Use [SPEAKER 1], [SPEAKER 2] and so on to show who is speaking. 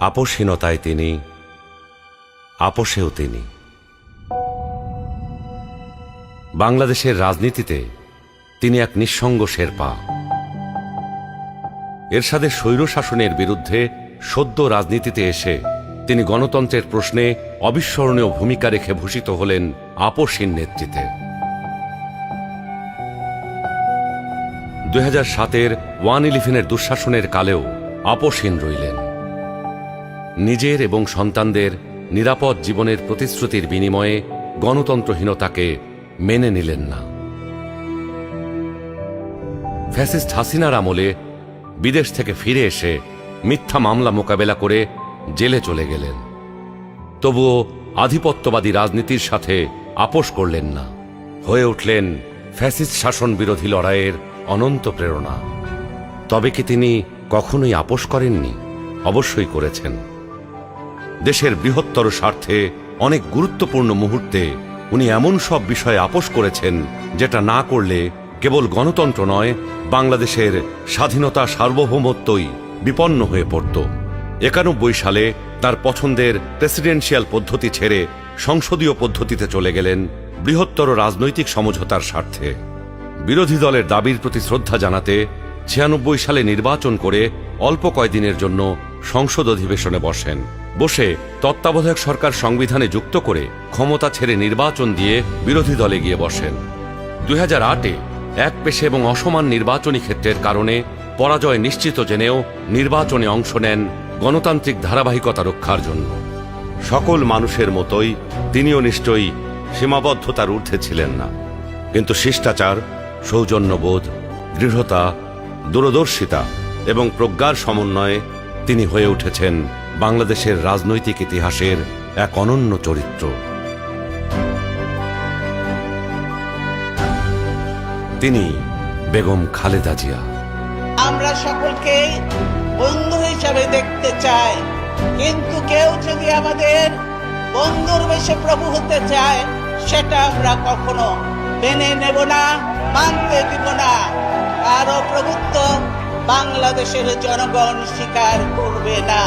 [SPEAKER 1] আপোষহীনতায় তিনি, আপোষেও তিনি। বাংলাদেশের রাজনীতিতে তিনি এক নিঃসঙ্গ শেরপা। এরশাদের স্বৈরশাসনের বিরুদ্ধে সদ্য রাজনীতিতে এসে তিনি গণতন্ত্রের প্রশ্নে অবিস্মরণীয় ভূমিকা রেখে ভূষিত হলেন আপোষহীন নেতৃত্বে। 2007-এর 1/11-এর দুঃশাসনের কালেও আপোষহীন রইলেন। নিজের এবং সন্তানদের নিরাপদ জীবনের প্রতিশ্রুতির বিনিময়ে গণতন্ত্রহীনতাকে মেনে নিলেন না। ফ্যাসিস্ট হাসিনার আমলে বিদেশ থেকে ফিরে এসে মিথ্যা মামলা মোকাবেলা করে জেলে চলে গেলেন। তবুও আধিপত্যবাদী রাজনীতির সাথে আপোষ করলেন না, হয়ে উঠলেন ফ্যাসিস্ট শাসন বিরোধী লড়াইয়ের অনন্ত প্রেরণা। তবে কি তিনি কখনোই আপোষ করেননি? অবশ্যই করেছেন। দেশের বৃহত্তর স্বার্থে অনেক গুরুত্বপূর্ণ মুহূর্তে উনি এমন সব বিষয়ে আপোষ করেছেন যেটা না করলে কেবল গণতন্ত্র নয়, বাংলাদেশের স্বাধীনতা সার্বভৌমত্বই বিপন্ন হয়ে পড়ত। 91 সালে তার পছন্দের প্রেসিডেন্সিয়াল পদ্ধতি ছেড়ে সংসদীয় পদ্ধতিতে চলে গেলেন বৃহত্তর রাজনৈতিক সমঝোতার স্বার্থে। বিরোধী দলের দাবির প্রতি শ্রদ্ধা জানাতে 96 সালে নির্বাচন করে অল্প কয়েকদিনের জন্য সংসদ অধিবেশনে বসেন। বসে তত্ত্বাবধায়ক সরকার সংবিধানে যুক্ত করে ক্ষমতা ছেড়ে নির্বাচন দিয়ে বিরোধী দলে গিয়ে বসেন। 2008-এ একপেশে এবং অসমান নির্বাচনী ক্ষেত্রের কারণে পরাজয় নিশ্চিত জেনেও নির্বাচনে অংশ নেন গণতান্ত্রিক ধারাবাহিকতা রক্ষার জন্য। সকল মানুষের মতোই তিনিও নিশ্চয়ই সীমাবদ্ধতার ঊর্ধ্বে ছিলেন না, কিন্তু শিষ্টাচার, সৌজন্যবোধ, দৃঢ়তা, দূরদর্শিতা এবং প্রজ্ঞার সমন্বয়ে তিনি হয়ে উঠেছেন বাংলাদেশের রাজনৈতিক ইতিহাসের এক অনন্য চরিত্র। তিনি বেগম খালেদা জিয়া।
[SPEAKER 2] আমরা সকলকে বন্ধু হিসাবে দেখতে চাই, কিন্তু কেউ যদি আমাদের বন্ধুর বেশে প্রভু হতে চায়, সেটা আমরা কখনো মেনে নেব না, মানতে দিব না। কারো প্রভুত্ব বাংলাদেশের জনগণ স্বীকার করবে না।